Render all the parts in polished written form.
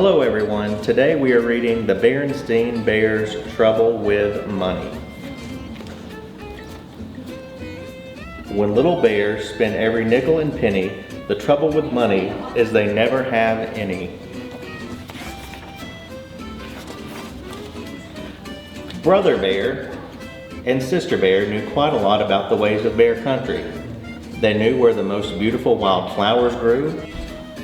Hello everyone, today we are reading The Berenstain Bears' Trouble with Money. When little bears spend every nickel and penny, the trouble with money is they never have any. Brother Bear and Sister Bear knew quite a lot about the ways of bear country. They knew where the most beautiful wild flowers grew.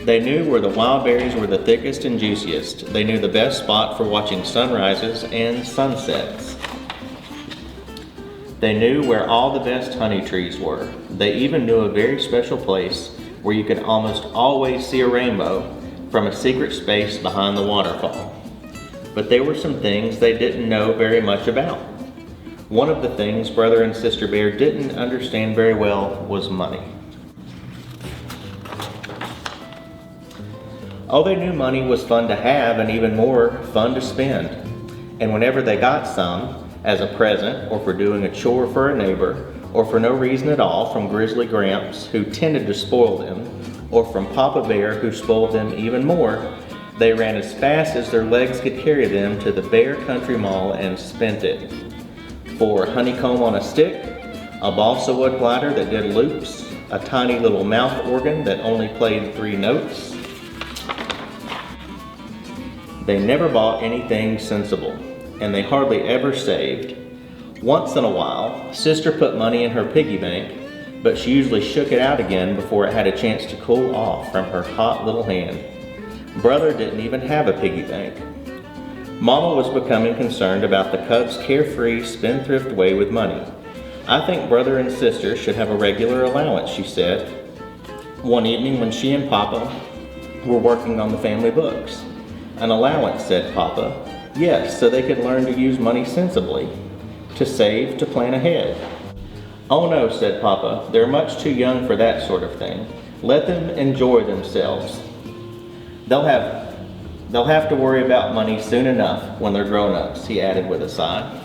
They knew where the wild berries were the thickest and juiciest. They knew the best spot for watching sunrises and sunsets. They knew where all the best honey trees were. They even knew a very special place where you could almost always see a rainbow from a secret space behind the waterfall. But there were some things they didn't know very much about. One of the things Brother and Sister Bear didn't understand very well was money. Oh, they knew money was fun to have and even more fun to spend. And whenever they got some, as a present or for doing a chore for a neighbor, or for no reason at all from Grizzly Gramps, who tended to spoil them, or from Papa Bear, who spoiled them even more, they ran as fast as their legs could carry them to the Bear Country Mall and spent it. For honeycomb on a stick, a balsa wood glider that did loops, a tiny little mouth organ that only played 3 notes. They never bought anything sensible, and they hardly ever saved. Once in a while, Sister put money in her piggy bank, but she usually shook it out again before it had a chance to cool off from her hot little hand. Brother didn't even have a piggy bank. Mama was becoming concerned about the cubs' carefree, spendthrift way with money. I think Brother and Sister should have a regular allowance, she said, one evening when she and Papa were working on the family books. An allowance, said Papa. Yes, so they could learn to use money sensibly, to save, to plan ahead. Oh no, said Papa, they're much too young for that sort of thing. Let them enjoy themselves. They'll have to worry about money soon enough when they're grown-ups, he added with a sigh.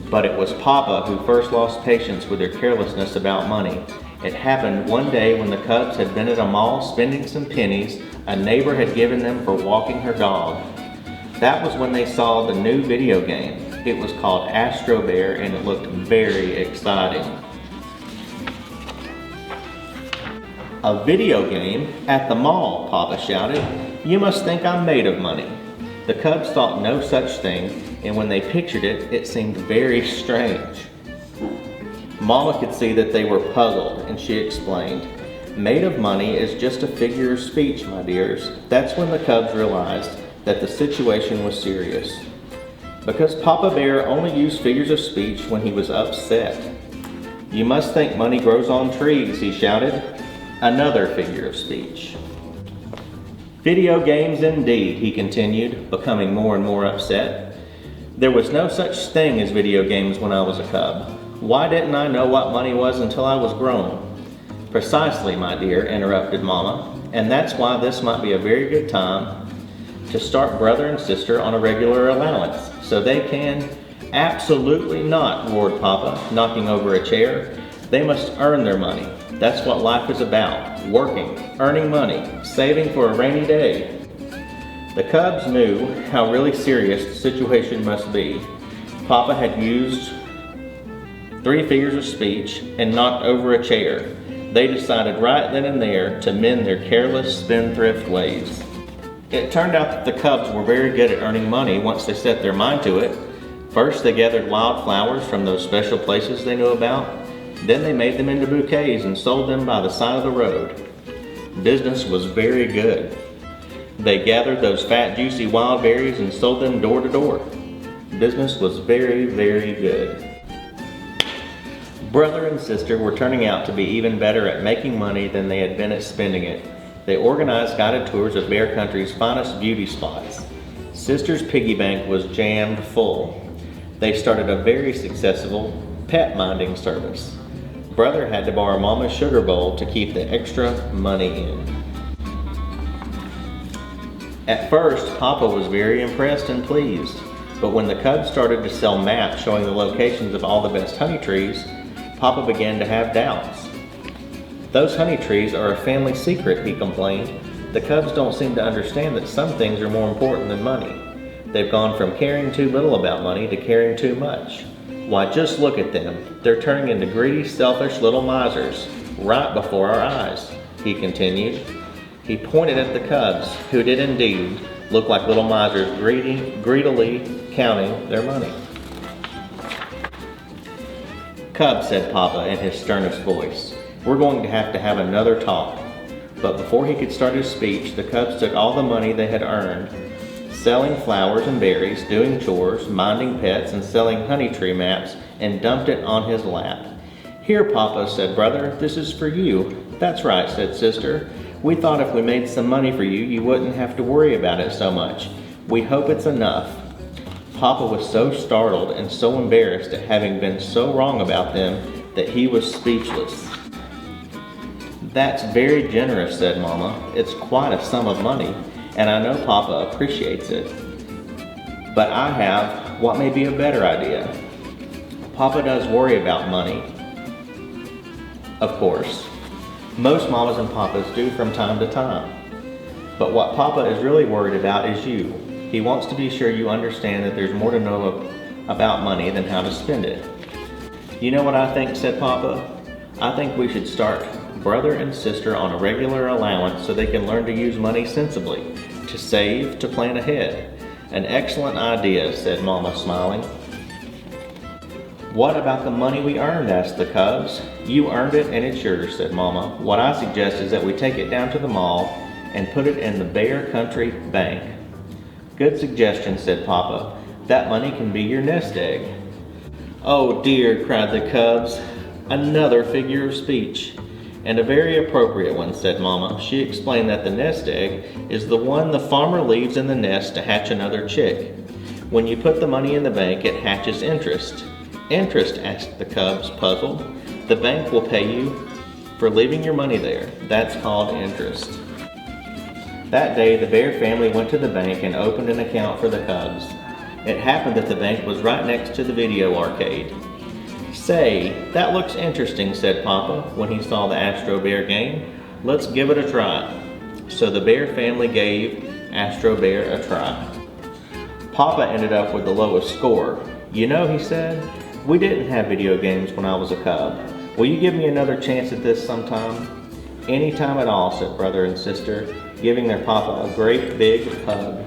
But it was Papa who first lost patience with their carelessness about money. It happened one day when the cubs had been at a mall spending some pennies a neighbor had given them for walking her dog. That was when they saw the new video game. It was called Astro Bear and it looked very exciting. A video game at the mall, Papa shouted. You must think I'm made of money. The cubs thought no such thing, and when they pictured it, it seemed very strange. Mama could see that they were puzzled, and she explained, Made of money is just a figure of speech, my dears. That's when the cubs realized that the situation was serious. Because Papa Bear only used figures of speech when he was upset. You must think money grows on trees, he shouted. Another figure of speech. Video games indeed, he continued, becoming more and more upset. There was no such thing as video games when I was a cub. Why didn't I know what money was until I was grown? Precisely, my dear, interrupted Mama, and that's why this might be a very good time to start Brother and Sister on a regular allowance, so they can... Absolutely not, roared Papa, knocking over a chair. They must earn their money. That's what life is about, working, earning money, saving for a rainy day. The cubs knew how really serious the situation must be. Papa had used 3 figures of speech and knocked over a chair. They decided right then and there to mend their careless spendthrift ways. It turned out that the cubs were very good at earning money once they set their mind to it. First, they gathered wild flowers from those special places they knew about. Then they made them into bouquets and sold them by the side of the road. Business was very good. They gathered those fat, juicy wild berries and sold them door to door. Business was very, very good. Brother and Sister were turning out to be even better at making money than they had been at spending it. They organized guided tours of Bear Country's finest beauty spots. Sister's piggy bank was jammed full. They started a very successful pet minding service. Brother had to borrow Mama's sugar bowl to keep the extra money in. At first, Papa was very impressed and pleased, but when the cubs started to sell maps showing the locations of all the best honey trees, Papa began to have doubts. Those honey trees are a family secret, he complained. The Cubs don't seem to understand that some things are more important than money. They've gone from caring too little about money to caring too much. Why, just look at them. They're turning into greedy, selfish little misers right before our eyes, he continued. He pointed at the Cubs, who did indeed look like little misers greedily counting their money. "Cubs," said Papa in his sternest voice, "we're going to have another talk." But before he could start his speech, the Cubs took all the money they had earned, selling flowers and berries, doing chores, minding pets, and selling honey tree maps, and dumped it on his lap. "Here, Papa," said Brother, "this is for you." "That's right," said Sister. "We thought if we made some money for you, you wouldn't have to worry about it so much. We hope it's enough." Papa was so startled and so embarrassed at having been so wrong about them that he was speechless. "That's very generous," said Mama. "It's quite a sum of money, and I know Papa appreciates it. But I have what may be a better idea. Papa does worry about money, of course. Most mamas and papas do from time to time. But what Papa is really worried about is you. He wants to be sure you understand that there's more to know about money than how to spend it." "You know what I think," said Papa? "I think we should start Brother and Sister on a regular allowance so they can learn to use money sensibly, to save, to plan ahead." "An excellent idea," said Mama, smiling. "What about the money we earned?" asked the Cubs. "You earned it and it's yours," said Mama. "What I suggest is that we take it down to the mall and put it in the Bear Country Bank." "Good suggestion," said Papa. "That money can be your nest egg." "Oh dear," cried the Cubs. "Another figure of speech." "And a very appropriate one," said Mama. She explained that the nest egg is the one the farmer leaves in the nest to hatch another chick. When you put the money in the bank, it hatches interest. "Interest?" asked the Cubs, puzzled. "The bank will pay you for leaving your money there. That's called interest." That day, the Bear family went to the bank and opened an account for the Cubs. It happened that the bank was right next to the video arcade. "Say, that looks interesting," said Papa when he saw the Astro Bear game. "Let's give it a try." So the Bear family gave Astro Bear a try. Papa ended up with the lowest score. "You know," he said, "we didn't have video games when I was a cub. Will you give me another chance at this sometime?" "Any time at all," said Brother and Sister, giving their Papa a great big hug.